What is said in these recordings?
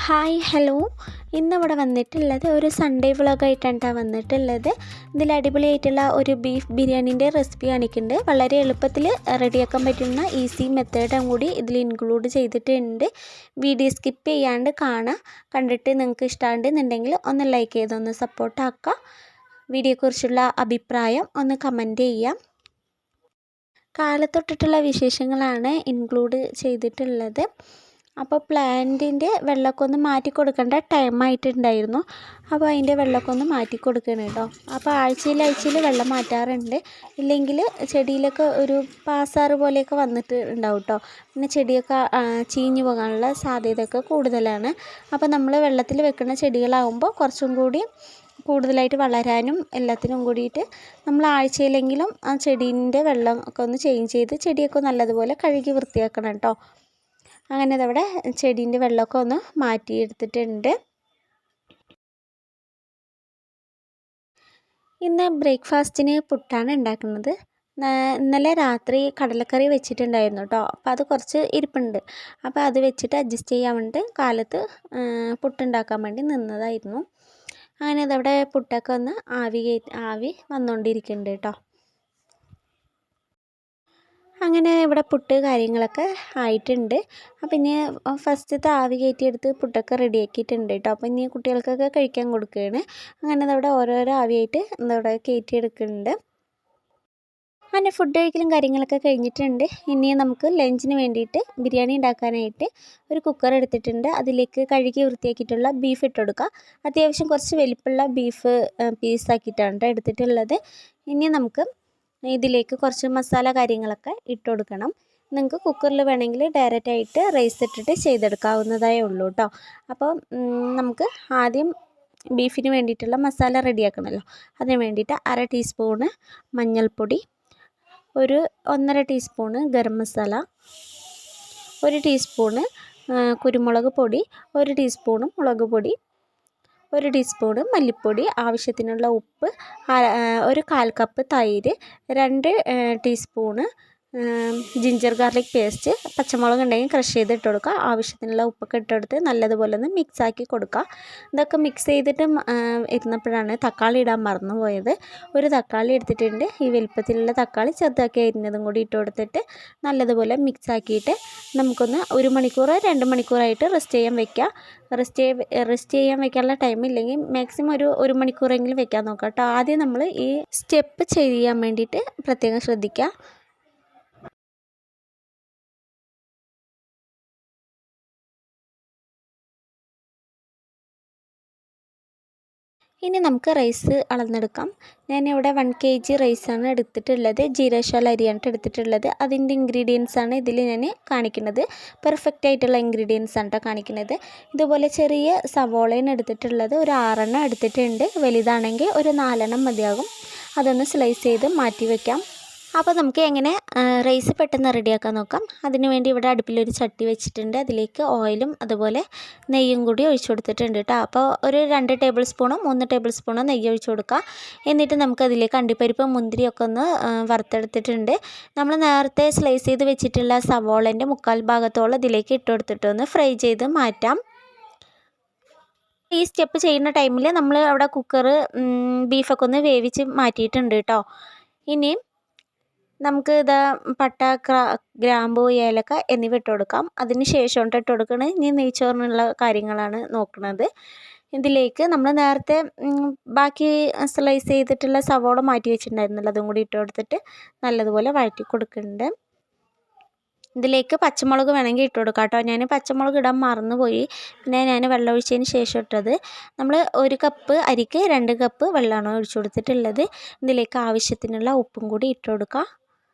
Hi hello. ഇന്നിവിടെ വന്നിട്ടുള്ളത് ഒരു സൺഡേ വ്ളോഗായിട്ടാണ് കേട്ടോ വന്നിട്ടുള്ളത്. ഇതിൽ അടിപൊളിയായിട്ടുള്ള ഒരു ബീഫ് ബിരിയാണീൻ്റെ റെസിപ്പി കാണിക്കുന്നുണ്ട്. വളരെ എളുപ്പത്തിൽ റെഡിയാക്കാൻ പറ്റുന്ന ഈസി മെത്തേഡും കൂടി ഇതിൽ ഇൻക്ലൂഡ് ചെയ്തിട്ടുണ്ട്. വീഡിയോ സ്കിപ്പ് ചെയ്യാണ്ട് കാണാം. കണ്ടിട്ട് നിങ്ങൾക്ക് ഇഷ്ടമാണെന്നുണ്ടെങ്കിൽ ഒന്ന് ലൈക്ക് ചെയ്തൊന്ന് സപ്പോർട്ടാക്കുക. വീഡിയോയെക്കുറിച്ചുള്ള അഭിപ്രായം ഒന്ന് കമൻറ്റ് ചെയ്യാം. കാലത്തൊട്ടിട്ടുള്ള വിശേഷങ്ങളാണ് ഇൻക്ലൂഡ് ചെയ്തിട്ടുള്ളത്. അപ്പോൾ പ്ലാന്റിൻ്റെ വെള്ളമൊക്കെ ഒന്ന് മാറ്റി കൊടുക്കേണ്ട ടൈമായിട്ടുണ്ടായിരുന്നു. അപ്പോൾ അതിൻ്റെ വെള്ളമൊക്കെ ഒന്ന് മാറ്റി കൊടുക്കണം കേട്ടോ. അപ്പോൾ ആഴ്ചയിൽ വെള്ളം മാറ്റാറുണ്ട്. ഇല്ലെങ്കിൽ ചെടിയിലൊക്കെ ഒരു പാസാറ് പോലെയൊക്കെ വന്നിട്ട് ഉണ്ടാവും കേട്ടോ. പിന്നെ ചെടിയൊക്കെ ചീഞ്ഞു പോകാനുള്ള സാധ്യതയൊക്കെ കൂടുതലാണ്. അപ്പോൾ നമ്മൾ വെള്ളത്തിൽ വെക്കുന്ന ചെടികളാകുമ്പോൾ കുറച്ചും കൂടി കൂടുതലായിട്ട് വളരാനും എല്ലാത്തിനും കൂടിയിട്ട് നമ്മൾ ആഴ്ചയിലെങ്കിലും ആ ചെടീൻ്റെ വെള്ളം ഒക്കെ ഒന്ന് ചേഞ്ച് ചെയ്ത് ചെടിയൊക്കെ നല്ലതുപോലെ കഴുകി വൃത്തിയാക്കണം കേട്ടോ. അങ്ങനെ അതവിടെ ചെടീൻ്റെ വെള്ളമൊക്കെ ഒന്ന് മാറ്റിയെടുത്തിട്ടുണ്ട്. ഇന്ന് ബ്രേക്ക്ഫാസ്റ്റിന് പുട്ടാണ് ഉണ്ടാക്കുന്നത്. ഇന്നലെ രാത്രി കടലക്കറി വെച്ചിട്ടുണ്ടായിരുന്നു കേട്ടോ. അപ്പോൾ അത് കുറച്ച് ഇരിപ്പുണ്ട്. അപ്പോൾ അത് വെച്ചിട്ട് അഡ്ജസ്റ്റ് ചെയ്യാൻ വേണ്ടിയിട്ട് കാലത്ത് പുട്ടുണ്ടാക്കാൻ വേണ്ടി നിന്നതായിരുന്നു. അങ്ങനെ അതവിടെ പുട്ടൊക്കെ ഒന്ന് ആവി വന്നുകൊണ്ടിരിക്കുന്നുണ്ട് കേട്ടോ. അങ്ങനെ ഇവിടെ പുട്ട് കാര്യങ്ങളൊക്കെ ആയിട്ടുണ്ട്. അപ്പം ഇനി ഫസ്റ്റത്തെ ആവി കയറ്റിയെടുത്ത് പുട്ടൊക്കെ റെഡിയാക്കിയിട്ടുണ്ട് കേട്ടോ. അപ്പം ഇനി കുട്ടികൾക്കൊക്കെ കഴിക്കാൻ കൊടുക്കുകയാണ്. അങ്ങനെ അതവിടെ ഓരോരോ ആവിയായിട്ട് ഇവിടെ കയറ്റിയെടുക്കുന്നുണ്ട്. അങ്ങനെ ഫുഡ് കഴിക്കലും കാര്യങ്ങളൊക്കെ കഴിഞ്ഞിട്ടുണ്ട്. ഇനി നമുക്ക് ലഞ്ചിന് വേണ്ടിയിട്ട് ബിരിയാണി ഉണ്ടാക്കാനായിട്ട് ഒരു കുക്കർ എടുത്തിട്ടുണ്ട്. അതിലേക്ക് കഴുകി വൃത്തിയാക്കിയിട്ടുള്ള ബീഫ് ഇട്ട് കൊടുക്കുക. അത്യാവശ്യം കുറച്ച് വലിപ്പമുള്ള ബീഫ് പീസാക്കിയിട്ടാണ് എടുത്തിട്ടുള്ളത്. ഇനി നമുക്ക് ഇതിലേക്ക് കുറച്ച് മസാല കാര്യങ്ങളൊക്കെ ഇട്ട് കൊടുക്കണം. നിങ്ങൾക്ക് കുക്കറിൽ വേണമെങ്കിൽ ഡയറക്റ്റായിട്ട് റൈസ് ഇട്ടിട്ട് ചെയ്തെടുക്കാവുന്നതേ ഉള്ളൂ കേട്ടോ. അപ്പോൾ നമുക്ക് ആദ്യം ബീഫിന് വേണ്ടിയിട്ടുള്ള മസാല റെഡിയാക്കണമല്ലോ. അതിന് വേണ്ടിയിട്ട് 1/2 ടീസ്പൂണ് മഞ്ഞൾപ്പൊടി, ഒരു 1/2 ടീസ്പൂണ് ഗരം മസാല, 1 ടീസ്പൂണ് കുരുമുളക് പൊടി, 1 ടീസ്പൂണ് മുളക് പൊടി, 1 ടീസ്പൂണ് മല്ലിപ്പൊടി, ആവശ്യത്തിനുള്ള ഉപ്പ്, ഒരു 1/4 കപ്പ് തൈര്, 2 ടീസ്പൂണ് ജിഞ്ചർ ഗാർലിക് പേസ്റ്റ്, പച്ചമുളക് ഉണ്ടെങ്കിൽ ക്രഷ് ചെയ്ത് ഇട്ട് കൊടുക്കുക. ആവശ്യത്തിനുള്ള ഉപ്പൊക്കെ ഇട്ടെടുത്ത് നല്ലതുപോലെ ഒന്ന് മിക്സാക്കി കൊടുക്കുക. ഇതൊക്കെ മിക്സ് ചെയ്തിട്ട് ഇരുന്നപ്പോഴാണ് തക്കാളി ഇടാൻ മറന്നുപോയത്. ഒരു തക്കാളി എടുത്തിട്ടുണ്ട്. ഈ വലിപ്പത്തിലുള്ള തക്കാളി ചെറുതാക്കി അരിഞ്ഞതും കൂടി ഇട്ട് കൊടുത്തിട്ട് നല്ലതുപോലെ മിക്സാക്കിയിട്ട് നമുക്കൊന്ന് 1 മണിക്കൂർ 2 മണിക്കൂറായിട്ട് റെസ്റ്റ് ചെയ്യാൻ വയ്ക്കുക. റെസ്റ്റ് ചെയ്യാൻ വെക്കാനുള്ള ടൈമില്ലെങ്കിൽ മാക്സിമം ഒരു 1 മണിക്കൂറെങ്കിലും വെക്കാൻ നോക്കാം കേട്ടോ. ആദ്യം നമ്മൾ ഈ സ്റ്റെപ്പ് ചെയ്യാൻ വേണ്ടിയിട്ട് പ്രത്യേകം ശ്രദ്ധിക്കുക. ഇനി നമുക്ക് റൈസ് അളന്നെടുക്കാം. ഞാനിവിടെ 1 kg റൈസാണ് എടുത്തിട്ടുള്ളത്. ജീരകശാല അരിയാണ് എടുത്തിട്ടുള്ളത്. അതിൻ്റെ ഇൻഗ്രീഡിയൻസാണ് ഇതിൽ ഞാൻ കാണിക്കുന്നത്. പെർഫെക്റ്റ് ആയിട്ടുള്ള ഇൻഗ്രീഡിയൻസ് ആണ് കേട്ടോ കാണിക്കുന്നത്. ഇതുപോലെ ചെറിയ സവോളയാണ് എടുത്തിട്ടുള്ളത്. ഒരു 6 എണ്ണം എടുത്തിട്ടുണ്ട്. വലുതാണെങ്കിൽ ഒരു 4 എണ്ണം മതിയാകും. അതൊന്ന് സ്ലൈസ് ചെയ്ത് മാറ്റി വയ്ക്കാം. അപ്പോൾ നമുക്ക് എങ്ങനെ റൈസ് പെട്ടെന്ന് റെഡിയാക്കാൻ നോക്കാം. അതിനുവേണ്ടി ഇവിടെ അടുപ്പിലൊരു ചട്ടി വെച്ചിട്ടുണ്ട്. അതിലേക്ക് ഓയിലും അതുപോലെ നെയ്യും കൂടി ഒഴിച്ചു കൊടുത്തിട്ടുണ്ട് കേട്ടോ. അപ്പോൾ ഒരു 2 ടേബിൾ സ്പൂണോ 3 ടേബിൾ സ്പൂണോ നെയ്യ് ഒഴിച്ചു കൊടുക്കുക. എന്നിട്ട് നമുക്കതിലേക്ക് അണ്ടിപ്പരിപ്പ് മുന്തിരിയൊക്കെ ഒന്ന് വറുത്തെടുത്തിട്ടുണ്ട്. നമ്മൾ നേരത്തെ സ്ലൈസ് ചെയ്ത് വെച്ചിട്ടുള്ള സവോളൻ്റെ 1/4 ഭാഗത്തോളം ഇതിലേക്ക് ഇട്ട് കൊടുത്തിട്ടൊന്ന് ഫ്രൈ ചെയ്ത് മാറ്റാം. ഈ സ്റ്റെപ്പ് ചെയ്യുന്ന ടൈമിൽ നമ്മൾ അവിടെ ബീഫൊക്കെ ഒന്ന് വേവിച്ച് മാറ്റിയിട്ടുണ്ട് കേട്ടോ. ഇനി നമുക്ക് പട്ട, ഗ്രാമ്പൂ, ഏലക്ക എന്നിവ ഇട്ട് കൊടുക്കാം. അതിന് ശേഷം ഇട്ട് കൊടുക്കുന്നത് ഇനി നെയ്ച്ചോറിനുള്ള കാര്യങ്ങളാണ് നോക്കുന്നത്. ഇതിലേക്ക് നമ്മൾ നേരത്തെ ബാക്കി സ്ലൈസ് ചെയ്തിട്ടുള്ള സവോള മാറ്റി വെച്ചിട്ടുണ്ടായിരുന്നല്ലോ, അതും കൂടി ഇട്ട് കൊടുത്തിട്ട് നല്ലതുപോലെ വഴറ്റി കൊടുക്കുന്നുണ്ട്. ഇതിലേക്ക് പച്ചമുളക് വേണമെങ്കിൽ ഇട്ട് കൊടുക്കാം കേട്ടോ. ഞാൻ പച്ചമുളക് ഇടാൻ മറന്നുപോയി. പിന്നെ ഞാൻ വെള്ളം ഒഴിച്ചതിന് ശേഷം ഇട്ടത്. നമ്മൾ 1 കപ്പ് അരിക്ക് 2 കപ്പ് വെള്ളമാണ് ഒഴിച്ചു കൊടുത്തിട്ടുള്ളത്. ഇതിലേക്ക് ആവശ്യത്തിനുള്ള ഉപ്പും കൂടി ഇട്ട് കൊടുക്കുക.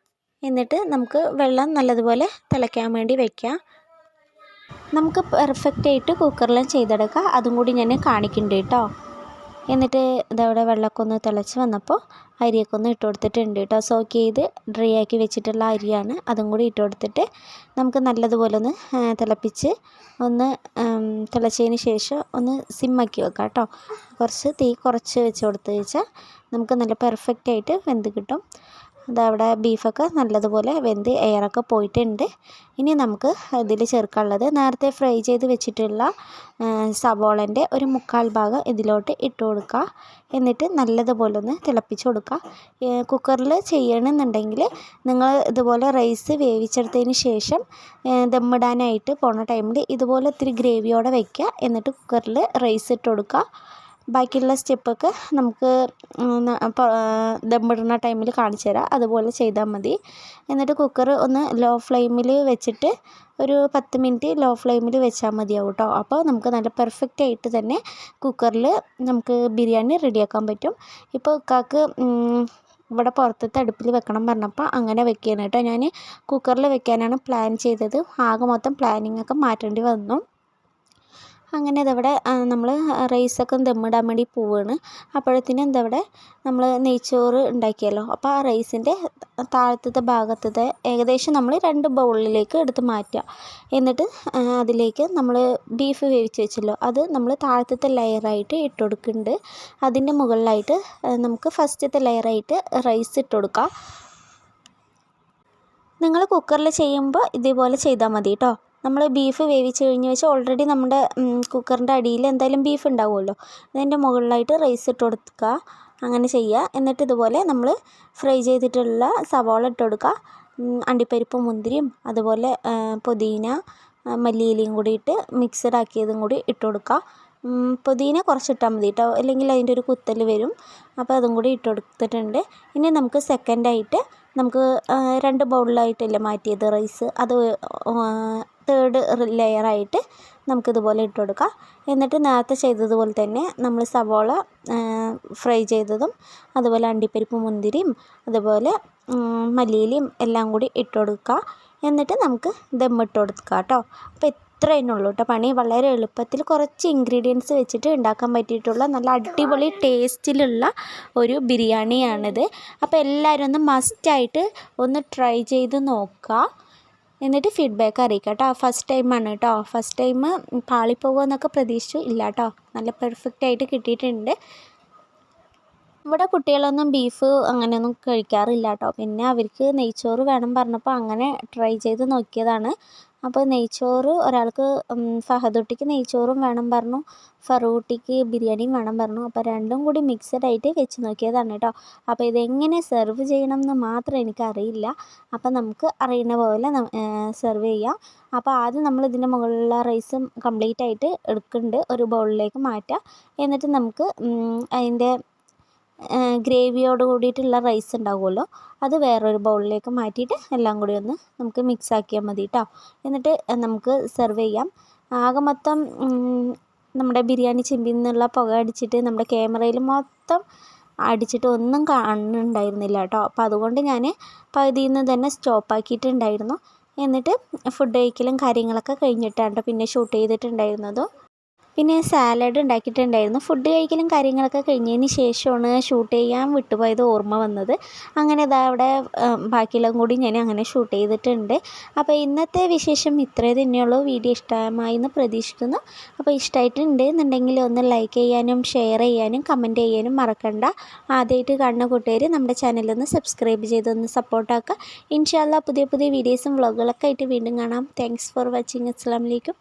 എന്നിട്ട് നമുക്ക് വെള്ളം നല്ലതുപോലെ തിളയ്ക്കാൻ വേണ്ടി വയ്ക്കാം. നമുക്ക് പെർഫെക്റ്റായിട്ട് കുക്കറിലും ചെയ്തെടുക്കാം. അതും കൂടി ഞാൻ കാണിക്കുന്നുണ്ട് കേട്ടോ. എന്നിട്ട് ഇതവിടെ വെള്ളമൊക്കെ ഒന്ന് തിളച്ച് വന്നപ്പോൾ അരിയൊക്കെ ഒന്ന് ഇട്ട് കൊടുത്തിട്ടുണ്ട് കേട്ടോ. സോക്ക് ചെയ്ത് ഡ്രൈ ആക്കി വെച്ചിട്ടുള്ള അരിയാണ്. അതും കൂടി ഇട്ട് കൊടുത്തിട്ട് നമുക്ക് നല്ലതുപോലെ ഒന്ന് തിളപ്പിച്ച് ഒന്ന് തിളച്ചതിന് ശേഷം ഒന്ന് സിമ്മാക്കി വെക്കാം കേട്ടോ. തീ കുറച്ച് വെച്ച് കൊടുത്ത് വെച്ചാൽ നമുക്ക് നല്ല പെർഫെക്റ്റായിട്ട് വെന്ത് കിട്ടും. അതവിടെ ബീഫൊക്കെ നല്ലതുപോലെ വെന്ത് എയറൊക്കെ പോയിട്ടുണ്ട്. ഇനി നമുക്ക് ഇതിൽ ചേർക്കാനുള്ളത് നേരത്തെ ഫ്രൈ ചെയ്ത് വെച്ചിട്ടുള്ള സവോളൻ്റെ ഒരു 1/4 ഭാഗം ഇതിലോട്ട് ഇട്ട് കൊടുക്കുക. എന്നിട്ട് നല്ലതുപോലെ ഒന്ന് തിളപ്പിച്ച് കൊടുക്കുക. കുക്കറിൽ ചെയ്യണമെന്നുണ്ടെങ്കിൽ നിങ്ങൾ ഇതുപോലെ റൈസ് വേവിച്ചെടുത്തതിന് ശേഷം ദമ്മിടാനായിട്ട് പോണ ടൈമിൽ ഇതുപോലെ ഇത്തിരി ഗ്രേവിയോടെ വയ്ക്കുക. എന്നിട്ട് കുക്കറിൽ റൈസ് ഇട്ട് കൊടുക്കുക. ബാക്കിയുള്ള സ്റ്റെപ്പൊക്കെ നമുക്ക് ദമ്മിടുന്ന ടൈമിൽ കാണിച്ചു തരാം. അതുപോലെ ചെയ്താൽ മതി. എന്നിട്ട് കുക്കർ ഒന്ന് ലോ ഫ്ലെയിമിൽ വെച്ചിട്ട് ഒരു 10 മിനിറ്റ് ലോ ഫ്ലെയിമിൽ വെച്ചാൽ മതിയാവും കേട്ടോ. അപ്പോൾ നമുക്ക് നല്ല പെർഫെക്റ്റ് ആയിട്ട് തന്നെ കുക്കറിൽ നമുക്ക് ബിരിയാണി റെഡിയാക്കാൻ പറ്റും. ഇപ്പോൾ ഇക്കാക്ക് ഇവിടെ പുറത്തത്തെ അടുപ്പിൽ വെക്കണം പറഞ്ഞപ്പോൾ അങ്ങനെ വെക്കുകയാണ് കേട്ടോ. ഞാൻ കുക്കറിൽ വെക്കാനാണ് പ്ലാൻ ചെയ്തത്. ആകെ മൊത്തം പ്ലാനിങ്ങൊക്കെ മാറ്റേണ്ടി വന്നു. അങ്ങനെ ഇതവിടെ നമ്മൾ റൈസൊക്കെ ദമ്മിടാൻ വേണ്ടി പോവുകയാണ്. അപ്പോഴത്തേനും ഇതവിടെ നമ്മൾ നെയ്ച്ചോറ് ഉണ്ടാക്കിയല്ലോ. അപ്പോൾ ആ റൈസിൻ്റെ താഴത്തെ ഭാഗത്തത്തെ ഏകദേശം നമ്മൾ 2 ബൗളിലേക്ക് എടുത്ത് മാറ്റുക. എന്നിട്ട് അതിലേക്ക് നമ്മൾ ബീഫ് വേവിച്ച് വെച്ചല്ലോ, അത് നമ്മൾ താഴത്തെ ലെയറായിട്ട് ഇട്ട് കൊടുക്കുന്നുണ്ട്. അതിൻ്റെ മുകളിലായിട്ട് നമുക്ക് ഫസ്റ്റത്തെ ലെയറായിട്ട് റൈസ് ഇട്ട് കൊടുക്കുക. നിങ്ങൾ കുക്കറിൽ ചെയ്യുമ്പോൾ ഇതേപോലെ ചെയ്താൽ മതി കേട്ടോ. നമ്മൾ ബീഫ് വേവിച്ച് കഴിഞ്ഞ് വെച്ചാൽ ഓൾറെഡി നമ്മുടെ കുക്കറിൻ്റെ അടിയിൽ എന്തായാലും ബീഫ് ഉണ്ടാവുമല്ലോ. അതിൻ്റെ മുകളിലായിട്ട് റൈസ് ഇട്ട് കൊടുക്കുക. അങ്ങനെ ചെയ്യുക. എന്നിട്ട് ഇതുപോലെ നമ്മൾ ഫ്രൈ ചെയ്തിട്ടുള്ള സവാള ഇട്ട് കൊടുക്കുക. അണ്ടിപ്പരിപ്പും മുന്തിരിയും അതുപോലെ പുതിന മല്ലിയിലയും കൂടി ഇട്ട് മിക്സഡ് ആക്കിയതും കൂടി ഇട്ട് കൊടുക്കുക. പുതിന കുറച്ചിട്ടാൽ മതി കേട്ടോ, അല്ലെങ്കിൽ അതിൻ്റെ ഒരു കുത്തൽ വരും. അപ്പോൾ അതും കൂടി ഇട്ട് കൊടുത്തിട്ടുണ്ട്. ഇനി നമുക്ക് സെക്കൻഡായിട്ട് നമുക്ക് 2 ബൗളിലായിട്ടല്ലേ മാറ്റിയത് റൈസ്, അത് 3rd ലെയറായിട്ട് നമുക്കിതുപോലെ ഇട്ട് കൊടുക്കാം. എന്നിട്ട് നേരത്തെ ചെയ്തതുപോലെ തന്നെ നമ്മൾ സവോള ഫ്രൈ ചെയ്തതും അതുപോലെ അണ്ടിപ്പരിപ്പ് മുന്തിരിയും അതുപോലെ മല്ലിയിലയും എല്ലാം കൂടി ഇട്ട് കൊടുക്കുക. എന്നിട്ട് നമുക്ക് ദമ്മിട്ട് കൊടുക്കുക കേട്ടോ. അപ്പോൾ ഇത്രയേ ഉള്ളൂ കേട്ടോ പണി. വളരെ എളുപ്പത്തിൽ കുറച്ച് ഇൻഗ്രീഡിയൻസ് വെച്ചിട്ട് ഉണ്ടാക്കാൻ പറ്റിയിട്ടുള്ള നല്ല അടിപൊളി ടേസ്റ്റിലുള്ള ഒരു ബിരിയാണിയാണിത്. അപ്പോൾ എല്ലാവരും ഒന്ന് മസ്റ്റായിട്ട് ഒന്ന് ട്രൈ ചെയ്ത് നോക്കുക. എന്നിട്ട് ഫീഡ്ബാക്ക് അറിയിക്കുക കേട്ടോ. ഫസ്റ്റ് ടൈമാണ് കേട്ടോ. ഫസ്റ്റ് ടൈം പാളിപ്പോകുമെന്നൊക്കെ പ്രതീക്ഷിച്ചു. ഇല്ല കേട്ടോ, നല്ല പെർഫെക്റ്റായിട്ട് കിട്ടിയിട്ടുണ്ട്. ഇവിടെ കുട്ടികളൊന്നും ബീഫ് അങ്ങനെയൊന്നും കഴിക്കാറില്ല കേട്ടോ. പിന്നെ അവർക്ക് നെയ്ച്ചോറ് വേണം പറഞ്ഞപ്പോൾ അങ്ങനെ ട്രൈ ചെയ്ത് നോക്കിയതാണ്. അപ്പോൾ നെയ്ച്ചോറ് ഒരാൾക്ക് ഫഹദുട്ടിക്ക് നെയ്ച്ചോറും വേണം പറഞ്ഞു, ഫറൂട്ടിക്ക് ബിരിയാണിയും വേണം പറഞ്ഞു. അപ്പോൾ രണ്ടും കൂടി മിക്സഡ് ആയിട്ട് വെച്ച് നോക്കിയതാണ് കേട്ടോ. അപ്പോൾ ഇതെങ്ങനെ സെർവ് ചെയ്യണം എന്ന് മാത്രം എനിക്കറിയില്ല. അപ്പോൾ നമുക്ക് അറിയുന്ന പോലെ സെർവ് ചെയ്യാം. അപ്പോൾ ആദ്യം നമ്മൾ ഇതിൻ്റെ മുകളിലുള്ള റൈസ് കംപ്ലീറ്റ് ആയിട്ട് എടുക്കുന്നുണ്ട്, ഒരു ബൗളിലേക്ക് മാറ്റുക. എന്നിട്ട് നമുക്ക് അതിൻ്റെ ഗ്രേവിയോട് കൂടിയിട്ടുള്ള റൈസ് ഉണ്ടാകുമല്ലോ, അത് വേറൊരു ബൗളിലേക്ക് മാറ്റിയിട്ട് എല്ലാം കൂടി ഒന്ന് നമുക്ക് മിക്സ് ആക്കിയാൽ മതി കേട്ടോ. എന്നിട്ട് നമുക്ക് സെർവ് ചെയ്യാം. ആകെ മൊത്തം നമ്മുടെ ബിരിയാണി ചെമ്പിൽ നിന്നുള്ള പുക അടിച്ചിട്ട് നമ്മുടെ ക്യാമറയിൽ മൊത്തം അടിച്ചിട്ട് ഒന്നും കാണുന്നുണ്ടായിരുന്നില്ല കേട്ടോ. അപ്പോൾ അതുകൊണ്ട് ഞാൻ പകുതിയിൽ നിന്ന് തന്നെ സ്റ്റോപ്പാക്കിയിട്ടുണ്ടായിരുന്നു. എന്നിട്ട് ഫുഡ് കഴിക്കലും കാര്യങ്ങളൊക്കെ കഴിഞ്ഞിട്ടാണ് പിന്നെ ഷൂട്ട് ചെയ്തിട്ടുണ്ടായിരുന്നത്. പിന്നെ സാലഡ് ഉണ്ടാക്കിയിട്ടുണ്ടായിരുന്നു. ഫുഡ് കഴിക്കലും കാര്യങ്ങളൊക്കെ കഴിഞ്ഞതിന് ശേഷമാണ് ഷൂട്ട് ചെയ്യാൻ വിട്ടുപോയത് ഓർമ്മ വന്നത്. അങ്ങനെ ഇതാ അവിടെ ബാക്കിയെല്ലാം കൂടി ഞാൻ അങ്ങനെ ഷൂട്ട് ചെയ്തിട്ടുണ്ട്. അപ്പോൾ ഇന്നത്തെ വിശേഷം ഇത്രേ തന്നെയുള്ളൂ. വീഡിയോ ഇഷ്ടമായി എന്ന് പ്രതീക്ഷിക്കുന്നു. അപ്പോൾ ഇഷ്ടമായിട്ടുണ്ട് എന്നുണ്ടെങ്കിൽ ഒന്ന് ലൈക്ക് ചെയ്യാനും ഷെയർ ചെയ്യാനും കമൻറ്റ് ചെയ്യാനും മറക്കണ്ട. ആദ്യമായിട്ട് കാണുന്ന കൂട്ടുകാർ നമ്മുടെ ചാനലൊന്ന് സബ്സ്ക്രൈബ് ചെയ്തൊന്ന് സപ്പോർട്ടാക്കുക. ഇൻഷാ അല്ലാഹ് പുതിയ പുതിയ വീഡിയോസും വ്ളോഗുകളൊക്കെ ആയിട്ട് വീണ്ടും കാണാം. Thanks for watching. അസ്സലാമു അലൈക്കും.